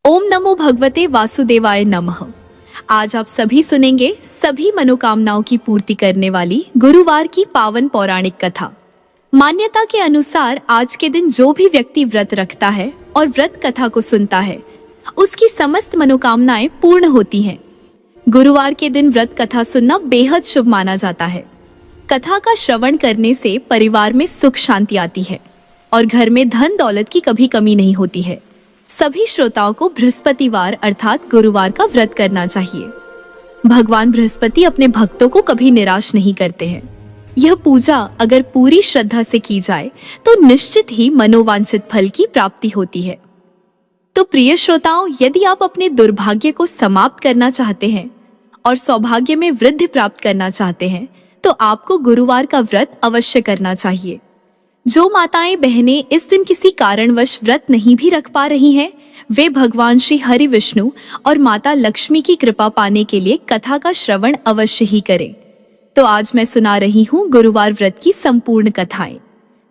ओम नमो भगवते वासुदेवाय नमः। आज आप सभी सुनेंगे सभी मनोकामनाओं की पूर्ति करने वाली गुरुवार की पावन पौराणिक कथा। मान्यता के अनुसार आज के दिन जो भी व्यक्ति व्रत रखता है और व्रत कथा को सुनता है, उसकी समस्त मनोकामनाएं पूर्ण होती हैं। गुरुवार के दिन व्रत कथा सुनना बेहद शुभ माना जाता है। कथा का श्रवण करने से परिवार में सुख शांति आती है और घर में धन दौलत की कभी कमी नहीं होती है। सभी श्रोताओं को बृहस्पतिवार अर्थात गुरुवार का व्रत करना चाहिए। भगवान बृहस्पति अपने भक्तों को कभी निराश नहीं करते हैं। यह पूजा अगर पूरी श्रद्धा से की जाए तो निश्चित ही मनोवांछित फल की प्राप्ति होती है। तो प्रिय श्रोताओं, यदि आप अपने दुर्भाग्य को समाप्त करना चाहते हैं और सौभाग्य में वृद्धि प्राप्त करना चाहते हैं, तो आपको गुरुवार का व्रत अवश्य करना चाहिए। जो माताएं बहनें इस दिन किसी कारणवश व्रत नहीं भी रख पा रही हैं, वे भगवान श्री हरि विष्णु और माता लक्ष्मी की कृपा पाने के लिए कथा का श्रवण अवश्य ही करें। तो आज मैं सुना रही हूँ गुरुवार व्रत की संपूर्ण कथाएं,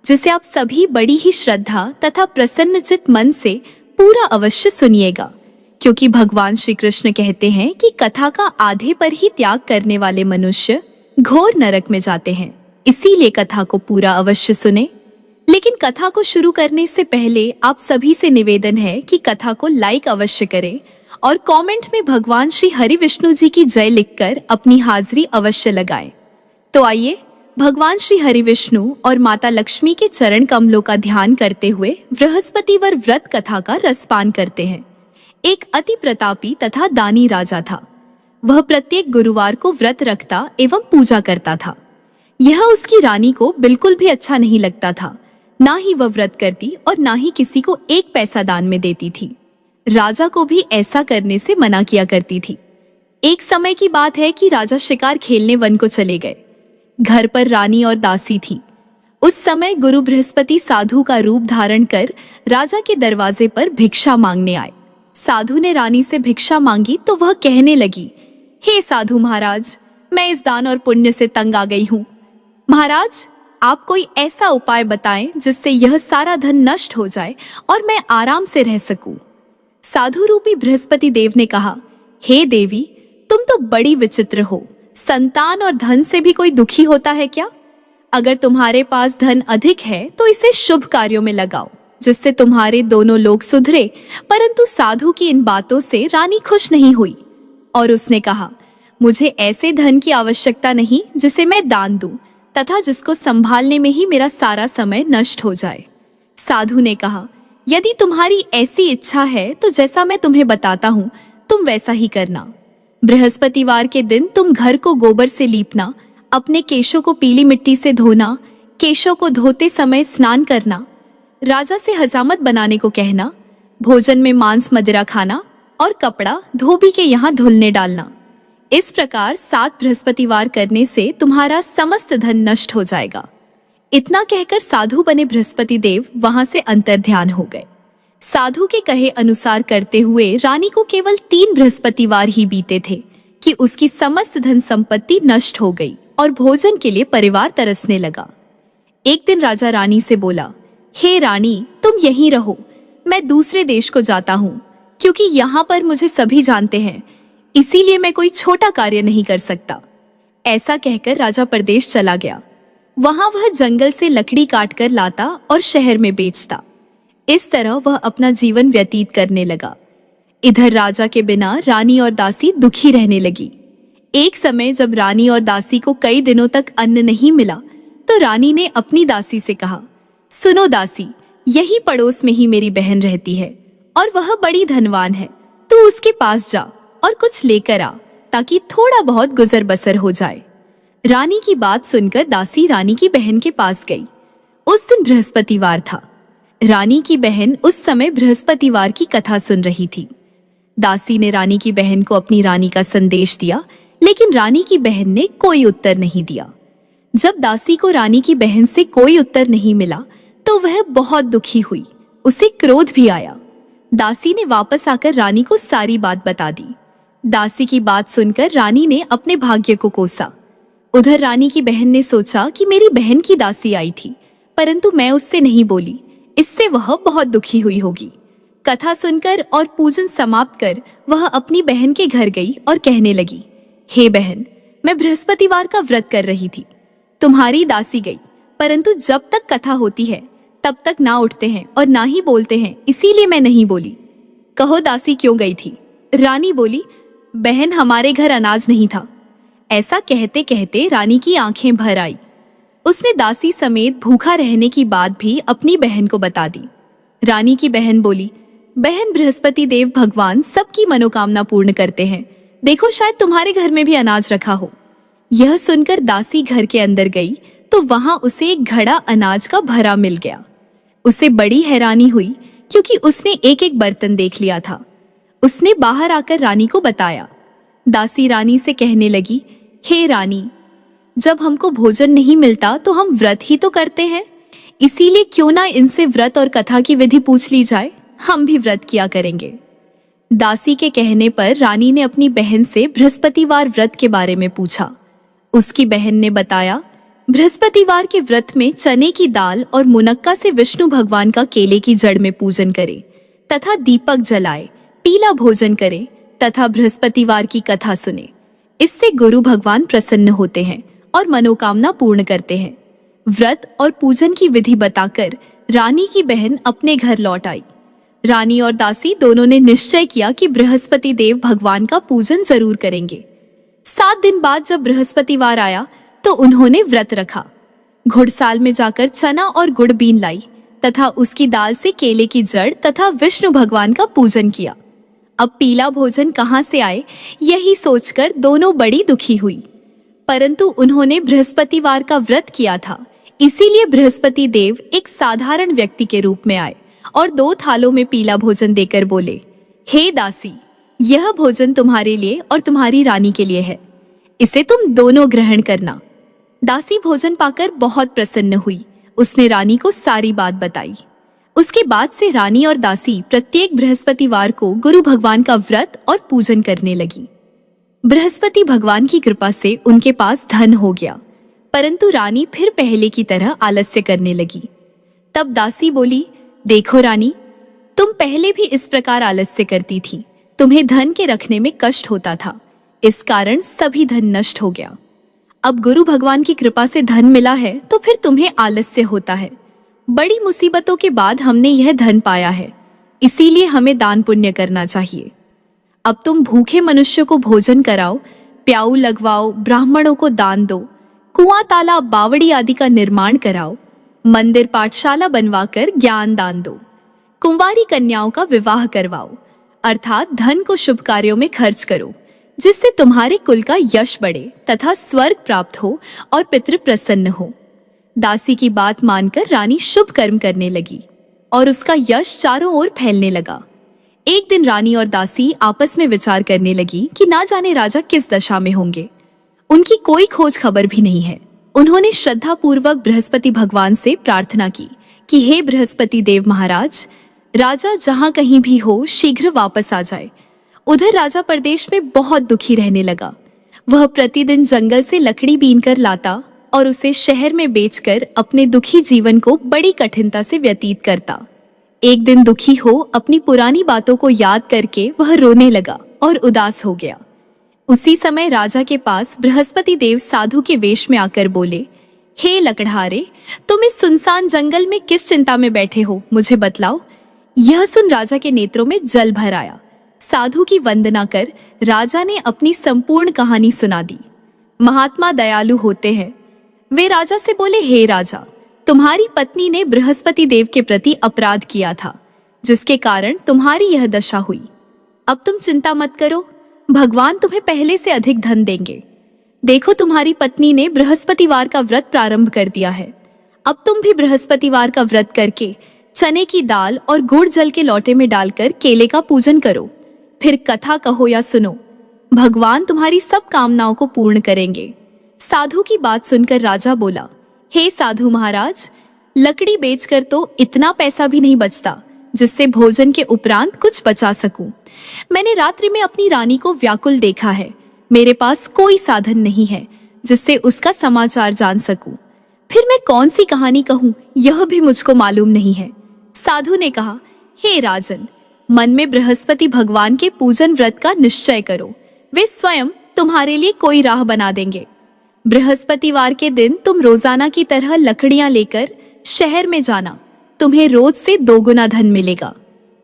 जिसे आप सभी बड़ी ही श्रद्धा तथा प्रसन्नचित मन से पूरा अवश्य सुनिएगा, क्योंकि भगवान श्री कृष्ण कहते हैं कि कथा का आधे पर ही त्याग करने वाले मनुष्य घोर नरक में जाते हैं। इसीलिए कथा को पूरा अवश्य सुने। लेकिन कथा को शुरू करने से पहले आप सभी से निवेदन है कि कथा को लाइक अवश्य करें और कमेंट में भगवान श्री हरि विष्णु जी की जय लिखकर अपनी हाजिरी अवश्य लगाएं। तो आइए भगवान श्री हरि विष्णु और माता लक्ष्मी के चरण कमलों का ध्यान करते हुए बृहस्पतिवार व्रत कथा का रसपान करते हैं। एक अति प्रतापी तथा दानी राजा था। वह प्रत्येक गुरुवार को व्रत रखता एवं पूजा करता था। यह उसकी रानी को बिल्कुल भी अच्छा नहीं लगता था। ना ही वह व्रत करती और ना ही किसी को एक पैसा दान में देती थी। राजा को भी ऐसा करने से मना किया करती थी। एक समय की बात है कि राजा शिकार खेलने वन को चले गए। घर पर रानी और दासी थी। उस समय गुरु बृहस्पति साधु का रूप धारण कर राजा के दरवाजे पर भिक्षा मांगने आए। साधु ने रानी से भिक्षा मांगी तो वह कहने लगी, हे साधु महाराज, मैं इस दान और पुण्य से तंग आ गई हूँ। महाराज, आप कोई ऐसा उपाय बताएं जिससे यह सारा धन नष्ट हो जाए और मैं आराम से रह सकूं। साधु रूपी बृहस्पति देव ने कहा, हे देवी, तुम तो बड़ी विचित्र हो। संतान और धन से भी कोई दुखी होता है क्या? अगर तुम्हारे पास धन अधिक है तो इसे शुभ कार्यों में लगाओ, जिससे तुम्हारे दोनों लोग सुधरे। परंतु साधु की इन बातों से रानी खुश नहीं हुई और उसने कहा, मुझे ऐसे धन की आवश्यकता नहीं जिसे मैं दान दूं तथा जिसको संभालने में ही मेरा सारा समय नष्ट हो जाए। साधु ने कहा, यदि तुम्हारी ऐसी इच्छा है तो जैसा मैं तुम्हें बताता हूँ तुम वैसा ही करना। बृहस्पतिवार के दिन तुम घर को गोबर से लीपना, अपने केशों को पीली मिट्टी से धोना, केशों को धोते समय स्नान करना, राजा से हजामत बनाने को कहना, भोजन में मांस मदिरा खाना और कपड़ा धोबी के यहाँ धुलने डालना। इस प्रकार 7 बृहस्पतिवार करने से तुम्हारा समस्त धन नष्ट हो जाएगा। इतना कहकर साधु बने बृहस्पति देव वहां से अंतर्ध्यान हो गए। साधु के कहे अनुसार करते हुए रानी को केवल 3 बृहस्पतिवार ही बीते थे कि उसकी समस्त धन संपत्ति नष्ट हो गई और भोजन के लिए परिवार तरसने लगा। एक दिन राजा रानी से बोला, हे रानी, तुम यहीं रहो, मैं दूसरे देश को जाता हूँ, क्योंकि यहाँ पर मुझे सभी जानते हैं, इसीलिए मैं कोई छोटा कार्य नहीं कर सकता। ऐसा कहकर राजा परदेश चला गया। वहां वह जंगल से लकड़ी काट कर लाता और शहर में बेचता। इस तरह वह अपना जीवन व्यतीत करने लगा। इधर राजा के बिना रानी और दासी दुखी रहने लगी। एक समय जब रानी और दासी को कई दिनों तक अन्न नहीं मिला तो रानी ने अपनी दासी से कहा, सुनो दासी, यही पड़ोस में ही मेरी बहन रहती है और वह बड़ी धनवान है। तू उसके पास जा और कुछ लेकर आ, ताकि थोड़ा बहुत गुजर बसर हो जाए। रानी की बात सुनकर दासी रानी की बहन के पास गई। उस दिन बृहस्पतिवार था। रानी की बहन उस समय बृहस्पतिवार की कथा सुन रही थी। दासी ने रानी की बहन को अपनी रानी का संदेश दिया, लेकिन रानी की बहन ने कोई उत्तर नहीं दिया। जब दासी को रानी की बहन से कोई उत्तर नहीं मिला तो वह बहुत दुखी हुई। उसे क्रोध भी आया। दासी ने वापस आकर रानी को सारी बात बता दी। दासी की बात सुनकर रानी ने अपने भाग्य को कोसा। उधर रानी की बहन ने सोचा कि मेरी बहन की दासी आई थी, परंतु मैं उससे नहीं बोली, इससे वह बहुत दुखी हुई होगी। कथा सुनकर और पूजन समाप्त कर वह अपनी बहन के घर गई और कहने लगी, हे बहन, मैं बृहस्पतिवार का व्रत कर रही थी। तुम्हारी दासी गई, परंतु जब तक कथा होती है तब तक ना उठते हैं और ना ही बोलते हैं, इसीलिए मैं नहीं बोली। कहो दासी क्यों गई थी? रानी बोली, बहन, हमारे घर अनाज नहीं था। ऐसा कहते कहते रानी की आंखें भर आई। उसने दासी समेत भूखा रहने की बात भी अपनी बहन को बता दी। रानी की बहन बोली, बहन, बृहस्पति देव भगवान सबकी मनोकामना पूर्ण करते हैं। देखो, शायद तुम्हारे घर में भी अनाज रखा हो। यह सुनकर दासी घर के अंदर गई तो वहां उसे एक घड़ा अनाज का भरा मिल गया। उसे बड़ी हैरानी हुई क्योंकि उसने एक एक बर्तन देख लिया था। उसने बाहर आकर रानी को बताया। दासी रानी से कहने लगी, हे रानी, जब हमको भोजन नहीं मिलता तो हम व्रत ही तो करते हैं, इसीलिए क्यों ना इनसे व्रत और कथा की विधि पूछ ली जाए, हम भी व्रत किया करेंगे। दासी के कहने पर रानी ने अपनी बहन से बृहस्पतिवार व्रत के बारे में पूछा। उसकी बहन ने बताया, बृहस्पतिवार के व्रत में चने की दाल और मुनक्का से विष्णु भगवान का केले की जड़ में पूजन करे तथा दीपक जलाए, पीला भोजन करे तथा बृहस्पतिवार की कथा सुने। इससे गुरु भगवान प्रसन्न होते हैं और मनोकामना पूर्ण करते हैं। व्रत और पूजन की विधि बताकर रानी की बहन अपने घर लौट आई। रानी और दासी दोनों ने निश्चय किया कि बृहस्पति देव भगवान का पूजन जरूर करेंगे। 7 दिन बाद जब बृहस्पतिवार आया तो उन्होंने व्रत रखा। घुड़साल में जाकर चना और गुड़ बीन लाई तथा उसकी दाल से केले की जड़ तथा विष्णु भगवान का पूजन किया। अब पीला भोजन कहाँ से आए, यही सोचकर दोनों बड़ी दुखी हुई। परंतु उन्होंने बृहस्पतिवार का व्रत किया था, इसीलिए बृहस्पति देव एक साधारण व्यक्ति के रूप में आए और 2 थालों में पीला भोजन देकर बोले, हे दासी, यह भोजन तुम्हारे लिए और तुम्हारी रानी के लिए है, इसे तुम दोनों ग्रहण करना। दासी भोजन पाकर बहुत प्रसन्न हुई। उसने रानी को सारी बात बताई। उसके बाद से रानी और दासी प्रत्येक बृहस्पतिवार को गुरु भगवान का व्रत और पूजन करने लगी। बृहस्पति भगवान की कृपा से उनके पास धन हो गया, परंतु रानी फिर पहले की तरह आलस्य करने लगी। तब दासी बोली, देखो रानी, तुम पहले भी इस प्रकार आलस्य करती थी, तुम्हें धन के रखने में कष्ट होता था, इस कारण सभी धन नष्ट हो गया। अब गुरु भगवान की कृपा से धन मिला है तो फिर तुम्हें आलस्य होता है। बड़ी मुसीबतों के बाद हमने यह धन पाया है, इसीलिए हमें दान पुण्य करना चाहिए। अब तुम भूखे मनुष्य को भोजन कराओ, प्याऊ लगवाओ, ब्राह्मणों को दान दो, कुआं तालाब बावड़ी आदि का निर्माण कराओ, मंदिर पाठशाला बनवाकर ज्ञान दान दो, कुंवारी कन्याओं का विवाह करवाओ, अर्थात धन को शुभ कार्यों में खर्च करो, जिससे तुम्हारे कुल का यश बढ़े तथा स्वर्ग प्राप्त हो और पितृ प्रसन्न हो। दासी की बात मानकर रानी शुभ कर्म करने लगी और उसका यश चारों ओर फैलने लगा। एक दिन रानी और दासी आपस में विचार करने लगी कि ना जाने राजा किस दशा में होंगे। उनकी कोई खोज खबर भी नहीं है। उन्होंने श्रद्धा पूर्वक बृहस्पति भगवान से प्रार्थना की कि हे बृहस्पति देव महाराज, राजा जहाँ कहीं भी हो शीघ्र वापस आ जाए। उधर राजा प्रदेश में बहुत दुखी रहने लगा। वह प्रतिदिन जंगल से लकड़ी बीनकर लाता और उसे शहर में बेचकर अपने दुखी जीवन को बड़ी कठिनता से व्यतीत करता। एक दिन दुखी हो अपनी पुरानी बातों को याद करके वह रोने लगा और उदास हो गया। उसी समय राजा के पास बृहस्पति देव साधु के वेश में आकर बोले, हे लकड़हारे, तुम इस सुनसान जंगल में किस चिंता में बैठे हो, मुझे बतलाओ। यह सुन राजा के नेत्रों में जल भर आया। साधु की वंदना कर राजा ने अपनी संपूर्ण कहानी सुना दी। महात्मा दयालु होते हैं। वे राजा से बोले, हे राजा, तुम्हारी पत्नी ने बृहस्पति देव के प्रति अपराध किया था, जिसके कारण तुम्हारी यह दशा हुई। अब तुम चिंता मत करो, भगवान तुम्हें पहले से अधिक धन देंगे। देखो, तुम्हारी पत्नी ने बृहस्पतिवार का व्रत प्रारंभ कर दिया है। अब तुम भी बृहस्पतिवार का व्रत करके चने की दाल और गुड़ जल के लोटे में डालकर केले का पूजन करो। फिर कथा कहो या सुनो, भगवान तुम्हारी सब कामनाओं को पूर्ण करेंगे। साधु की बात सुनकर राजा बोला, हे साधु महाराज, लकड़ी बेचकर तो इतना पैसा भी नहीं बचता जिससे भोजन के उपरांत कुछ बचा सकूं। मैंने रात्रि में अपनी रानी को व्याकुल देखा है। मेरे पास कोई साधन नहीं है जिससे उसका समाचार जान सकूं। फिर मैं कौन सी कहानी कहूं, यह भी मुझको मालूम नहीं है। साधु ने कहा, हे राजन, मन में बृहस्पति भगवान के पूजन व्रत का निश्चय करो, वे स्वयं तुम्हारे लिए कोई राह बना देंगे। बृहस्पतिवार के दिन तुम रोजाना की तरह लकड़ियां लेकर शहर में जाना, तुम्हें रोज से 2 गुना धन मिलेगा,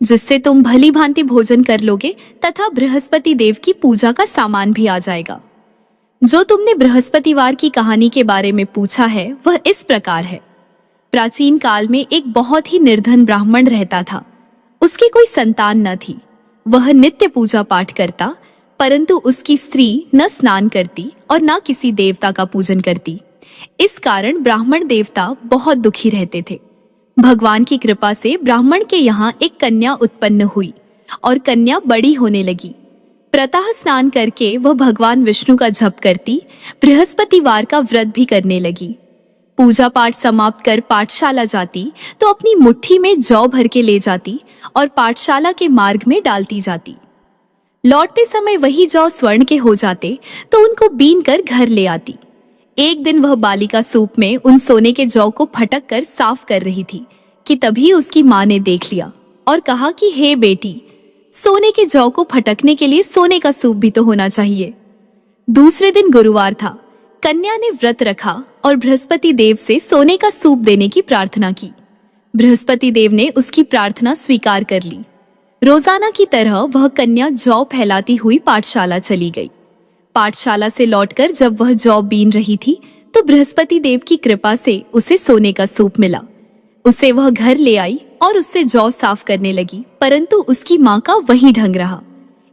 जिससे तुम भली भांति भोजन कर लोगे तथा बृहस्पति देव की पूजा का सामान भी आ जाएगा। जो तुमने बृहस्पतिवार की कहानी के बारे में पूछा है वह इस प्रकार है। प्राचीन काल में एक बहुत ही निर्धन ब्राह्मण रहता था। उसकी कोई संतान न थी। वह नित्य पूजा पाठ करता, परंतु उसकी स्त्री न स्नान करती और न किसी देवता का पूजन करती। इस कारण ब्राह्मण देवता बहुत दुखी रहते थे। भगवान की कृपा से ब्राह्मण के यहाँ एक कन्या उत्पन्न हुई और कन्या बड़ी होने लगी। प्रातः स्नान करके वह भगवान विष्णु का जप करती, बृहस्पतिवार का व्रत भी करने लगी। पूजा पाठ समाप्त कर पाठशाला जाती तो अपनी मुट्ठी में जौ भर के ले जाती और पाठशाला के मार्ग में डालती जाती। लौटते समय वही जौ स्वर्ण के हो जाते तो उनको बीन कर घर ले आती। एक दिन वह बालिका सूप में उन सोने के जौ को फटक कर साफ कर रही थी कि तभी उसकी माँ ने देख लिया और कहा कि हे बेटी, सोने के जौ को फटकने के लिए सोने का सूप भी तो होना चाहिए। दूसरे दिन गुरुवार था। कन्या ने व्रत रखा और बृहस्पति देव से सोने का सूप देने की प्रार्थना की। बृहस्पति देव ने उसकी प्रार्थना स्वीकार कर ली। रोजाना की तरह वह कन्या जौ फैलाती हुई पाठशाला चली गई। पाठशाला से लौटकर जब वह जौ बीन रही थी तो बृहस्पति देव की कृपा से उसे सोने का सूप मिला। उसे वह घर ले आई और उससे जौ साफ करने लगी, परंतु उसकी माँ का वही ढंग रहा।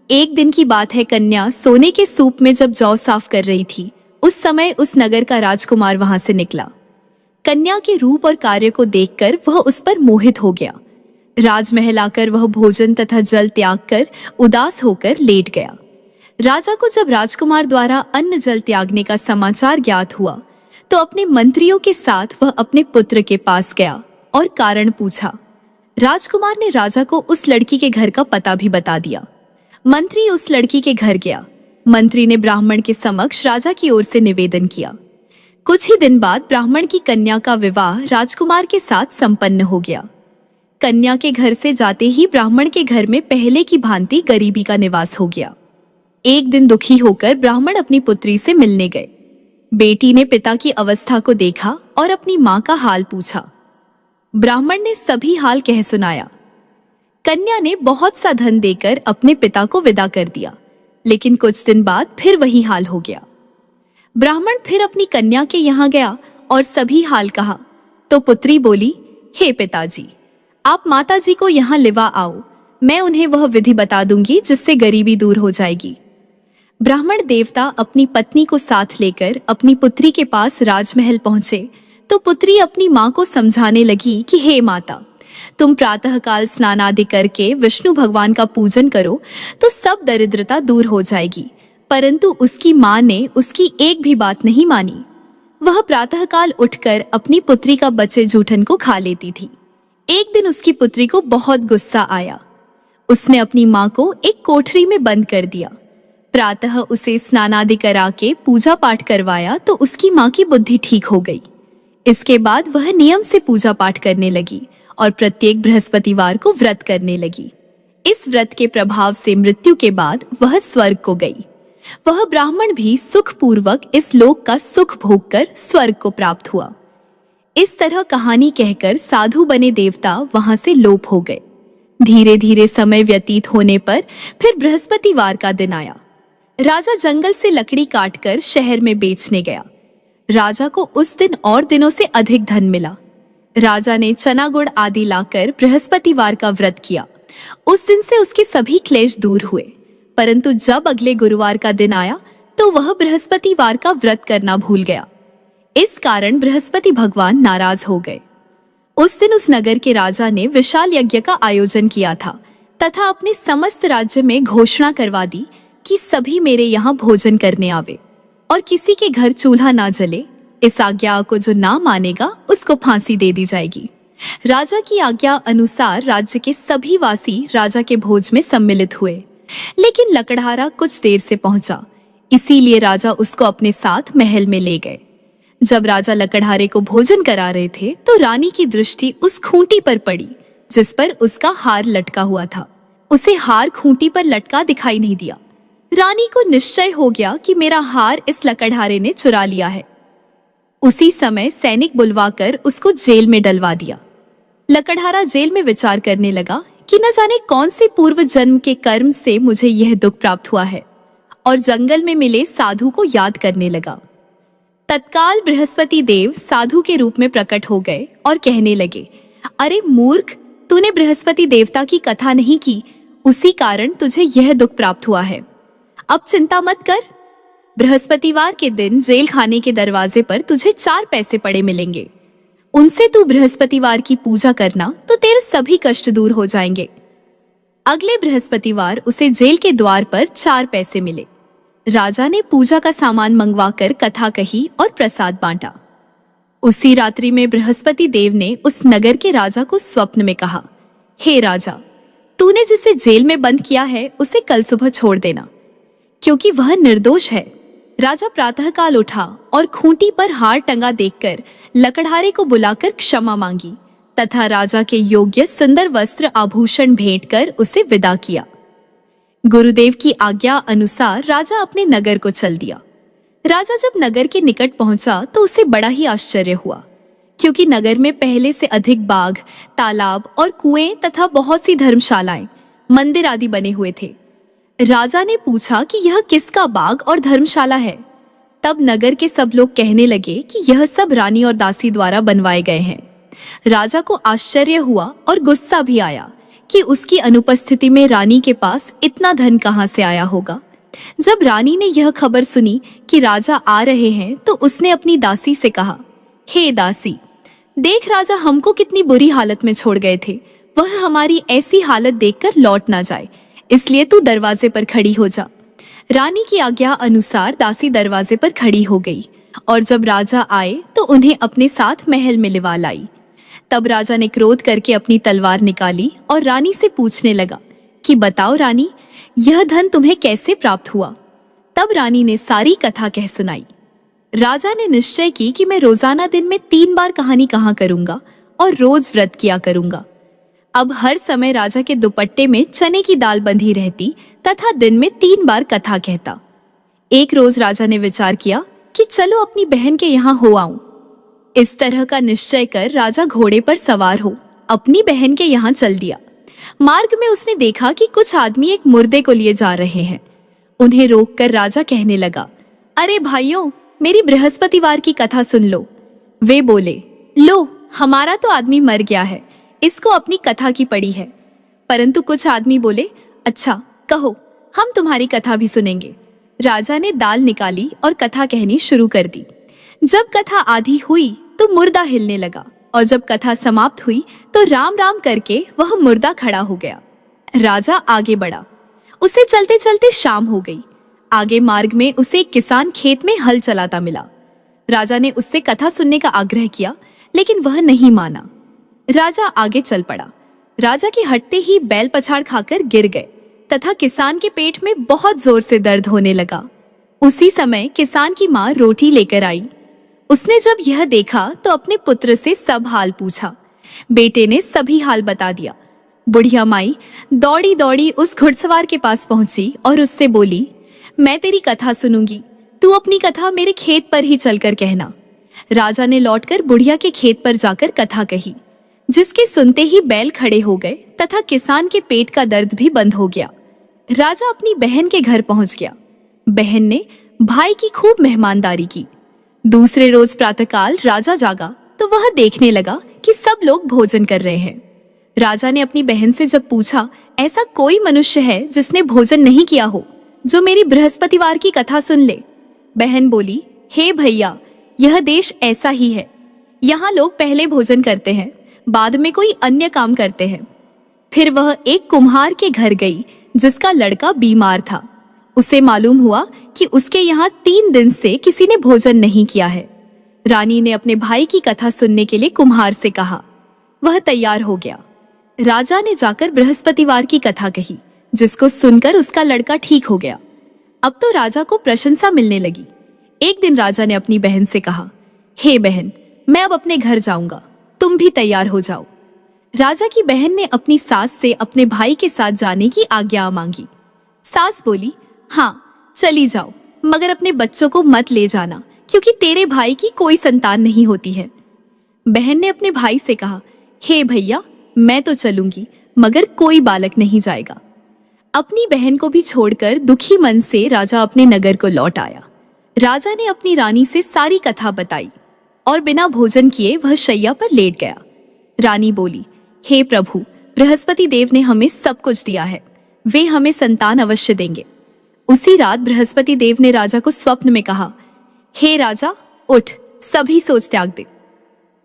एक दिन की बात है, कन्या सोने के सूप में जब जौ साफ कर रही थी, उस समय उस नगर का राजकुमार वहां से निकला। कन्या के रूप और कार्य को देखकर वह उस पर मोहित हो गया। राजमहल आकर वह भोजन तथा जल त्याग कर उदास होकर लेट गया। राजा को जब राजकुमार द्वारा अन्न जल त्यागने का समाचार ज्ञात हुआ तो अपने मंत्रियों के साथ वह अपने पुत्र के पास गया और कारण पूछा। राजकुमार ने राजा को उस लड़की के घर का पता भी बता दिया। मंत्री उस लड़की के घर गया। मंत्री ने ब्राह्मण के समक्ष राजा की ओर से निवेदन किया। कुछ ही दिन बाद ब्राह्मण की कन्या का विवाह राजकुमार के साथ संपन्न हो गया। कन्या के घर से जाते ही ब्राह्मण के घर में पहले की भांति गरीबी का निवास हो गया। एक दिन दुखी होकर ब्राह्मण अपनी पुत्री से मिलने गए। बेटी ने पिता की अवस्था को देखा और अपनी माँ का हाल पूछा। ब्राह्मण ने सभी हाल कह सुनाया। कन्या ने बहुत सा धन देकर अपने पिता को विदा कर दिया, लेकिन कुछ दिन बाद फिर वही हाल हो गया। ब्राह्मण फिर अपनी कन्या के यहाँ गया और सभी हाल कहा तो पुत्री बोली, हे पिताजी, आप माताजी को यहाँ लिवा आओ, मैं उन्हें वह विधि बता दूंगी जिससे गरीबी दूर हो जाएगी। ब्राह्मण देवता अपनी पत्नी को साथ लेकर अपनी पुत्री के पास राजमहल पहुंचे तो पुत्री अपनी माँ को समझाने लगी कि हे माता, तुम प्रातःकाल स्नान आदि करके विष्णु भगवान का पूजन करो तो सब दरिद्रता दूर हो जाएगी। परंतु उसकी माँ ने उसकी एक भी बात नहीं मानी। वह प्रातःकाल उठकर अपनी पुत्री का बचे जूठन को खा लेती थी। एक दिन उसकी पुत्री को बहुत गुस्सा आया। उसने अपनी माँ को एक कोठरी में बंद कर दिया। प्रातः उसे स्नान आदि करा के पूजा पाठ करवाया तो उसकी माँ की बुद्धि ठीक हो गई। इसके बाद वह नियम से पूजा पाठ करने लगी और प्रत्येक बृहस्पतिवार को व्रत करने लगी। इस व्रत के प्रभाव से मृत्यु के बाद वह स्वर्ग को गई। वह ब्राह्मण भी सुखपूर्वक इस लोक का सुख भोग कर स्वर्ग को प्राप्त हुआ। इस तरह कहानी कहकर साधु बने देवता वहां से लोप हो गए। धीरे धीरे समय व्यतीत होने पर फिर बृहस्पतिवार का दिन आया। राजा जंगल से लकड़ी काटकर शहर में बेचने गया। राजा को उस दिन और दिनों से अधिक धन मिला। राजा ने चना गुड़ आदि लाकर बृहस्पतिवार का व्रत किया। उस दिन से उसके सभी क्लेश दूर हुए। परंतु जब अगले गुरुवार का दिन आया तो वह बृहस्पतिवार का व्रत करना भूल गया। इस कारण बृहस्पति भगवान नाराज हो गए। उस दिन उस नगर के राजा ने विशाल यज्ञ का आयोजन किया था तथा अपने समस्त राज्य में घोषणा करवा दी कि सभी मेरे यहाँ भोजन करने आवे और किसी के घर चूल्हा ना जले। इस आज्ञा को जो ना मानेगा उसको फांसी दे दी जाएगी। राजा की आज्ञा अनुसार राज्य के सभी वासी राजा के भोज में सम्मिलित हुए, लेकिन लकड़हारा कुछ देर से पहुंचा, इसीलिए राजा उसको अपने साथ महल में ले गए। जब राजा लकड़हारे को भोजन करा रहे थे तो रानी की दृष्टि उस खूंटी पर पड़ी जिस पर उसका हार लटका हुआ था। उसे हार खूंटी पर लटका दिखाई नहीं दिया। रानी को निश्चय हो गया कि मेरा हार इस लकड़हारे ने चुरा लिया है। उसी समय सैनिक बुलवाकर उसको जेल में डलवा दिया। लकड़हारा जेल में विचार करने लगा कि न जाने कौन से पूर्व जन्म के कर्म से मुझे यह दुख प्राप्त हुआ है, और जंगल में मिले साधु को याद करने लगा। तत्काल बृहस्पति देव साधु के रूप में प्रकट हो गए और कहने लगे, अरे मूर्ख, तूने बृहस्पति देवता की कथा नहीं की, उसी कारण तुझे यह दुख प्राप्त हुआ है। अब चिंता मत कर, बृहस्पतिवार के दिन जेल खाने के दरवाजे पर तुझे 4 पैसे पड़े मिलेंगे। उनसे तू बृहस्पतिवार की पूजा करना तो तेरे सभी कष्ट दूर हो जाएंगे। अगले बृहस्पतिवार उसे जेल के द्वार पर 4 पैसे मिले। राजा ने पूजा का सामान मंगवाकर कथा कही और प्रसाद बांटा। उसी रात्रि में बृहस्पति देव ने उस नगर के राजा को स्वप्न में कहा, हे राजा, तूने जिसे जेल में बंद किया है उसे कल सुबह छोड़ देना, क्योंकि वह निर्दोष है। राजा प्रातःकाल उठा और खूंटी पर हार टंगा देखकर लकड़हारे को बुलाकर क्षमा मांगी तथा राजा के योग्य सुंदर वस्त्र आभूषण भेंट कर उसे विदा किया। गुरुदेव की आज्ञा अनुसार राजा अपने नगर को चल दिया। राजा जब नगर के निकट पहुंचा तो उसे बड़ा ही आश्चर्य हुआ, क्योंकि नगर में पहले से अधिक बाग, तालाब और कुएं तथा बहुत सी धर्मशालाएं, मंदिर आदि बने हुए थे। राजा ने पूछा कि यह किसका बाग और धर्मशाला है। तब नगर के सब लोग कहने लगे कि यह सब रानी और दासी द्वारा बनवाए गए हैं। राजा को आश्चर्य हुआ और गुस्सा भी आया कि उसकी अनुपस्थिति में रानी के पास इतना धन कहां से आया होगा। जब रानी ने यह खबर सुनी कि राजा आ रहे हैं तो उसने अपनी दासी से कहा, हे दासी, देख राजा हमको कितनी बुरी हालत में छोड़ गए थे, वह हमारी ऐसी हालत देखकर लौट ना जाए, इसलिए तू दरवाजे पर खड़ी हो जा। रानी की आज्ञा अनुसार दासी दरवाजे पर खड़ी हो गई और जब राजा आए तो उन्हें अपने साथ महल में लिवा लाई। तब राजा ने क्रोध करके अपनी तलवार निकाली और रानी से पूछने लगा कि बताओ रानी, यह धन तुम्हें कैसे प्राप्त हुआ। तब रानी ने सारी कथा कह सुनाई। राजा ने निश्चय की कि मैं रोजाना दिन में 3 बार कहानी कहा करूंगा और रोज व्रत किया करूंगा। अब हर समय राजा के दुपट्टे में चने की दाल बंधी रहती तथा दिन में 3 बार कथा कहता। एक रोज राजा ने विचार किया कि चलो अपनी बहन के यहाँ हो आऊं। इस तरह का निश्चय कर राजा घोड़े पर सवार हो अपनी बहन के यहाँ चल दिया। मार्ग में उसने देखा कि कुछ आदमी एक मुर्दे को लिए जा रहे हैं। उन्हें रोककर राजा कहने लगा, अरे भाइयों, मेरी बृहस्पतिवार की कथा सुन लो। वे बोले, लो, हमारा तो आदमी मर गया है, इसको अपनी कथा की पड़ी है। परंतु कुछ आदमी बोले, अच्छा कहो, हम तुम्हारी कथा भी सुनेंगे। राजा ने दाल निकाली और कथा कहनी शुरू कर दी। जब कथा आधी हुई तो मुर्दा हिलने लगा और जब कथा समाप्त हुई तो राम राम करके वह मुर्दा खड़ा हो गया। राजा आगे बढ़ा। उसे चलते चलते शाम हो गई। आगे मार्ग में उसे एक किसान खेत में हल चलाता मिला। राजा ने उससे कथा सुनने का आग्रह किया, लेकिन वह नहीं माना। राजा आगे चल पड़ा। राजा के हटते ही बैल पछाड़ खाकर गिर गए तथा किसान के पेट में बहुत जोर से दर्द होने लगा। उसी समय किसान की माँ रोटी लेकर आई। उसने जब यह देखा तो अपने पुत्र से सब हाल पूछा। बेटे ने सभी हाल बता दिया। बुढ़िया माई दौड़ी दौड़ी उस घुड़सवार के पास पहुंची और उससे बोली, मैं तेरी कथा सुनूंगी, तू अपनी कथा मेरे खेत पर ही चलकर कहना। राजा ने लौटकर बुढ़िया के खेत पर जाकर कथा कही, जिसके सुनते ही बैल खड़े हो गए तथा किसान के पेट का दर्द भी बंद हो गया। राजा अपनी बहन के घर पहुंच गया। बहन ने भाई की खूब मेहमानदारी की। दूसरे रोज प्रातःकाल राजा जागा तो वह देखने लगा कि सब लोग भोजन कर रहे हैं। राजा ने अपनी बहन से जब पूछा, ऐसा कोई मनुष्य है जिसने भोजन नहीं किया हो, जो मेरी बृहस्पतिवार की कथा सुन ले। बहन बोली, हे भैया, यह देश ऐसा ही है। यहाँ लोग पहले भोजन करते हैं, बाद में कोई अन्य काम करते हैं। फिर वह एक कुम्हार के घर गई जिसका लड़का बीमार था। उसे मालूम हुआ कि उसके यहाँ 3 दिन से किसी ने भोजन नहीं किया है। रानी ने अपने भाई की कथा सुनने के लिए कुम्हार से कहा। वह तैयार हो गया। राजा ने जाकर बृहस्पतिवार की कथा कही, जिसको सुनकर उसका लड़का ठीक हो गया। अब तो राजा को प्रशंसा मिलने लगी। एक दिन राजा ने अपनी बहन से कहा, हे बहन, मैं अब अपने घर जाऊंगा, तुम भी तैयार हो जाओ। राजा की बहन ने अपनी सास से अपने भाई के साथ जाने की आज्ञा मांगी। सास बोली, हाँ चली जाओ, मगर अपने बच्चों को मत ले जाना, क्योंकि तेरे भाई की कोई संतान नहीं होती है। बहन ने अपने भाई से कहा, हे भैया, मैं तो चलूंगी, मगर कोई बालक नहीं जाएगा। अपनी बहन को भी छोड़कर दुखी मन से राजा अपने नगर को लौट आया। राजा ने अपनी रानी से सारी कथा बताई और बिना भोजन किए वह शैया पर लेट गया। रानी बोली, हे प्रभु, बृहस्पति देव ने हमें सब कुछ दिया है, वे हमें संतान अवश्य देंगे। उसी रात बृहस्पति देव ने राजा को स्वप्न में कहा, हे राजा, उठ, सभी सोच त्याग दे,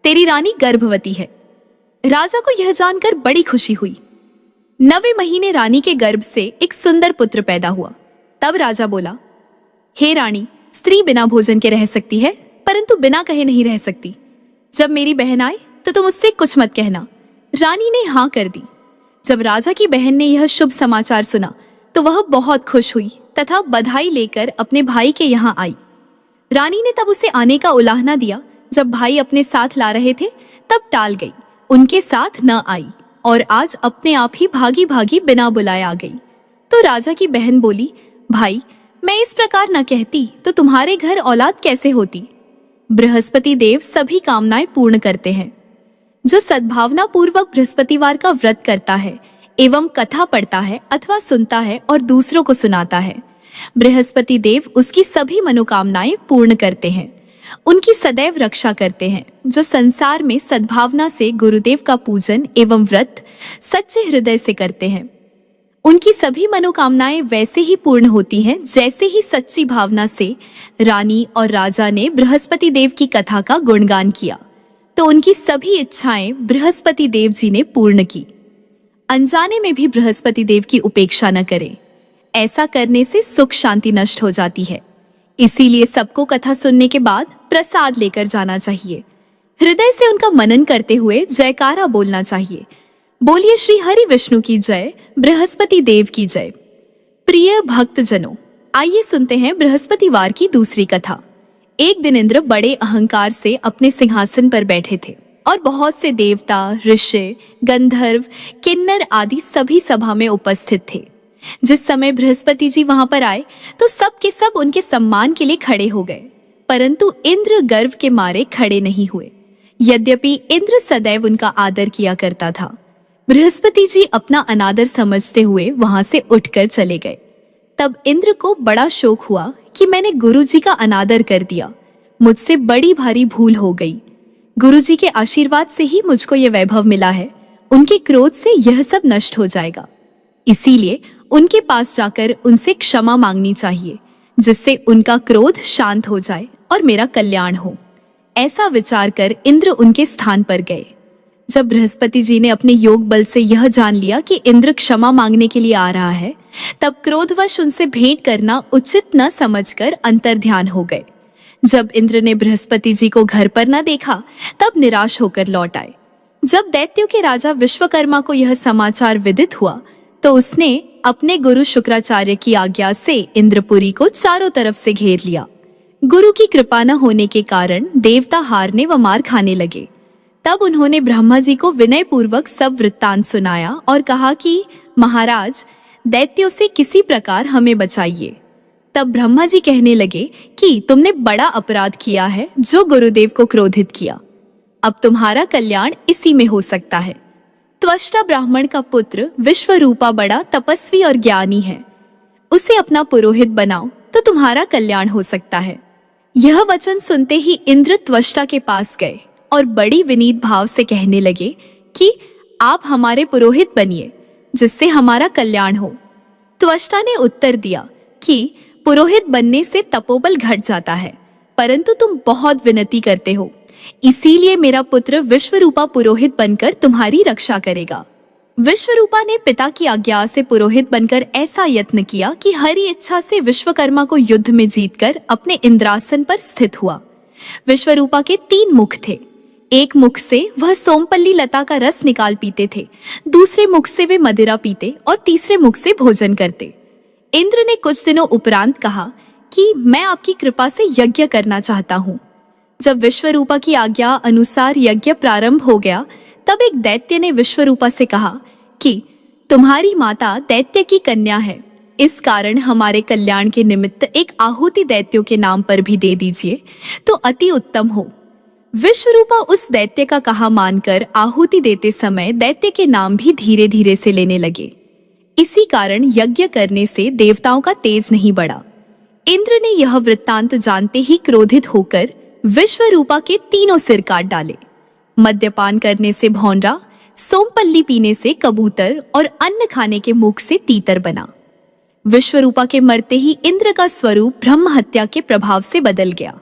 तेरी रानी गर्भवती है। राजा को यह जानकर बड़ी खुशी हुई। 9वें महीने रानी के गर्भ से एक सुंदर पुत्र पैदा हुआ। तब राजा बोला, हे रानी, स्त्री बिना भोजन के रह सकती है, परंतु बिना कहे नहीं रह सकती। जब मेरी बहन आए तो तुम उससे कुछ मत कहना। रानी ने हाँ कर दी। जब राजा की बहन ने यह शुभ समाचार सुना तो वह बहुत खुश हुई तथा बधाई लेकर अपने भाई के यहाँ आई। रानी ने तब उसे आने का उलाहना दिया। जब भाई अपने साथ ला रहे थे तब टाल गई, उनके साथ न आई और आज अपने आप ही भागी भागी बिना बुलाए आ गई। तो राजा की बहन बोली, भाई, मैं इस प्रकार न कहती तो तुम्हारे घर औलाद कैसे होती। बृहस्पति देव सभी कामनाएं पूर्ण करते हैं। जो सद्भावना पूर्वक बृहस्पतिवार का व्रत करता है एवं कथा पढ़ता है अथवा सुनता है और दूसरों को सुनाता है, बृहस्पति देव उसकी सभी मनोकामनाएं पूर्ण करते हैं, उनकी सदैव रक्षा करते हैं। जो संसार में सद्भावना से गुरुदेव का पूजन एवं व्रत सच्चे हृदय से करते हैं, उनकी सभी मनोकामनाएं वैसे ही पूर्ण होती हैं जैसे ही सच्ची भावना से रानी और राजा ने बृहस्पति देव की कथा का गुणगान किया तो उनकी सभी इच्छाएं बृहस्पति देव जी ने पूर्ण की। अनजाने में भी बृहस्पति देव की उपेक्षा न करें, ऐसा करने से सुख शांति नष्ट हो जाती है। इसीलिए सबको कथा सुनने के बाद प्रसाद लेकर जाना चाहिए। हृदय से उनका मनन करते हुए जयकारा बोलना चाहिए। बोलिए श्री हरि विष्णु की जय, बृहस्पति देव की जय। प्रिय भक्तजनों, आइए सुनते हैं बृहस्पतिवार की दूसरी कथा। एक दिन इंद्र बड़े अहंकार से अपने सिंहासन पर बैठे थे और बहुत से देवता, ऋषि, गंधर्व, किन्नर आदि सभी सभा में उपस्थित थे। जिस समय बृहस्पति जी वहां पर आए तो सब के सब उनके सम्मान के लिए खड़े हो गए, परंतु इंद्र गर्व के मारे खड़े नहीं हुए। यद्यपि इंद्र सदैव उनका आदर किया करता था। बृहस्पति जी अपना अनादर समझते हुए वहां से उठकर चले गए। तब इंद्र को बड़ा शोक हुआ कि मैंने गुरु जी का अनादर कर दिया, मुझसे बड़ी भारी भूल हो गई। गुरु जी के आशीर्वाद से ही मुझको यह वैभव मिला है, उनके क्रोध से यह सब नष्ट हो जाएगा। इसीलिए उनके पास जाकर उनसे क्षमा मांगनी चाहिए, जिससे उनका क्रोध शांत हो जाए और मेरा कल्याण हो। ऐसा विचार कर इंद्र उनके स्थान पर गए। जब बृहस्पति जी ने अपने योग बल से यह जान लिया कि इंद्र क्षमा मांगने के लिए आ रहा है, तब क्रोधवश उनसे भेंट करना उचित न समझकर अंतर्ध्यान हो गए। जब इंद्र ने बृहस्पति जी को घर पर न देखा, तब निराश होकर लौट आए। जब दैत्यों के राजा विश्वकर्मा को यह समाचार विदित हुआ, तो उसने अपने गुरु शुक्राचार्य की आज्ञा से इंद्रपुरी को चारों तरफ से घेर लिया। गुरु की कृपा न होने के कारण देवता हारने व मार खाने लगे। तब उन्होंने ब्रह्मा जी को विनय पूर्वक सब वृत्तांत सुनाया और कहा कि महाराज, दैत्यों से किसी प्रकार हमें बचाइए। तब ब्रह्मा जी कहने लगे कि तुमने बड़ा अपराध किया है जो गुरुदेव को क्रोधित किया। अब तुम्हारा कल्याण इसी में हो सकता है। त्वष्टा ब्राह्मण का पुत्र विश्वरूपा बड़ा तपस्वी और ज्ञानी है, उसे अपना पुरोहित बनाओ तो तुम्हारा कल्याण हो सकता है। यह वचन सुनते ही इंद्र त्वष्टा के पास गए और बड़ी विनीत भाव से कहने लगे कि आप हमारे पुरोहित बनिए, जिससे हमारा कल्याण हो। त्वष्टा ने उत्तर दिया कि पुरोहित बनने से तपोबल घट जाता है, परंतु तुम बहुत विनती करते हो, इसीलिए मेरा पुत्र विश्वरूपा पुरोहित बनकर तुम्हारी रक्षा करेगा। विश्वरूपा ने पिता की आज्ञा से पुरोहित बनकर ऐसा यत्न किया कि हरि इच्छा से विश्वकर्मा को युद्ध में जीतकर अपने इंद्रासन पर स्थित हुआ। विश्वरूपा के 3 मुख थे। एक मुख से वह सोमपल्ली लता का रस निकाल पीते थे, दूसरे मुख से वे मदिरा पीते और तीसरे मुख से भोजन करते। इंद्र ने कुछ दिनों उपरांत कहा कि मैं आपकी कृपा से यज्ञ करना चाहता हूँ। जब विश्वरूपा की आज्ञा अनुसार यज्ञ प्रारंभ हो गया, तब एक दैत्य ने विश्वरूपा से कहा कि तुम्हारी माता दैत्य की कन्या है, इस कारण हमारे कल्याण के निमित्त एक आहुति दैत्यों के नाम पर भी दे दीजिए तो अति उत्तम हो। विश्वरूपा उस दैत्य का कहा मानकर आहुति देते समय दैत्य के नाम भी धीरे धीरे से लेने लगे। इसी कारण यज्ञ करने से देवताओं का तेज नहीं बढ़ा। इंद्र ने यह वृत्तांत जानते ही क्रोधित होकर विश्वरूपा के तीनों सिर काट डाले। मद्यपान करने से भौंरा, सोमपल्ली पीने से कबूतर और अन्न खाने के मुख से तीतर बना। विश्वरूपा के मरते ही इंद्र का स्वरूप ब्रह्म हत्या के प्रभाव से बदल गया।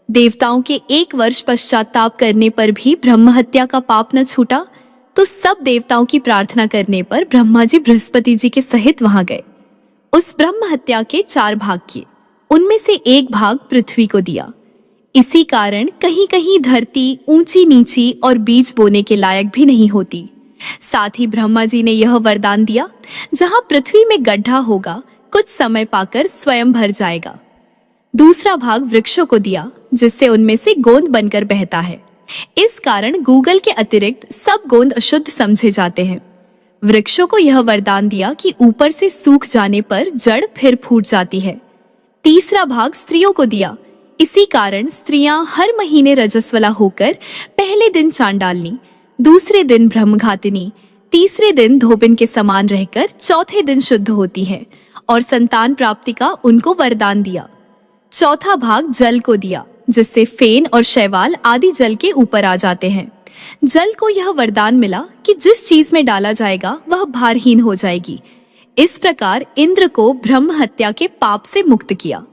देवताओं के 1 वर्ष पश्चाताप करने पर भी ब्रह्म हत्या का पाप न छूटा तो सब देवताओं की प्रार्थना करने पर ब्रह्मा जी बृहस्पति जी के सहित वहां गए। उस ब्रह्म हत्या के 4 भाग किए, उनमें से 1 भाग पृथ्वी को दिया। इसी कारण कहीं कहीं धरती ऊंची नीची और बीज बोने के लायक भी नहीं होती। साथ ही ब्रह्मा जी ने यह वरदान दिया, जहां पृथ्वी में गड्ढा होगा कुछ समय पाकर स्वयं भर जाएगा। दूसरा भाग वृक्षों को दिया, जिससे उनमें से गोंद बनकर बहता है। इस कारण गूगल के अतिरिक्त सब गोंद अशुद्ध समझे जाते हैं। वृक्षों को यह वरदान दिया कि ऊपर से सूख जाने पर जड़ फिर फूट जाती है। तीसरा भाग स्त्रियों को दिया, इसी कारण स्त्रियां हर महीने रजस्वला होकर पहले दिन चांडालनी, दूसरे दिन ब्रह्मघातिनी, तीसरे दिन धोबिन के समान रहकर चौथे दिन शुद्ध होती है और संतान प्राप्ति का उनको वरदान दिया। चौथा भाग जल को दिया, जिससे फेन और शैवाल आदि जल के ऊपर आ जाते हैं। जल को यह वरदान मिला कि जिस चीज में डाला जाएगा वह भारहीन हो जाएगी। इस प्रकार इंद्र को ब्रह्म हत्या के पाप से मुक्त किया।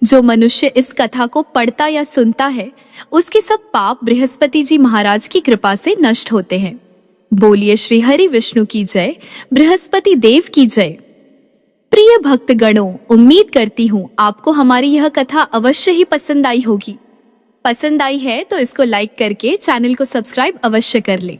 जो मनुष्य इस कथा को पढ़ता या सुनता है उसके सब पाप बृहस्पति जी महाराज की कृपा से नष्ट होते हैं। बोलिए श्री हरि विष्णु की जय, बृहस्पति देव की जय। प्रिय भक्तगणों, उम्मीद करती हूँ आपको हमारी यह कथा अवश्य ही पसंद आई होगी। पसंद आई है तो इसको लाइक करके चैनल को सब्सक्राइब अवश्य कर लें।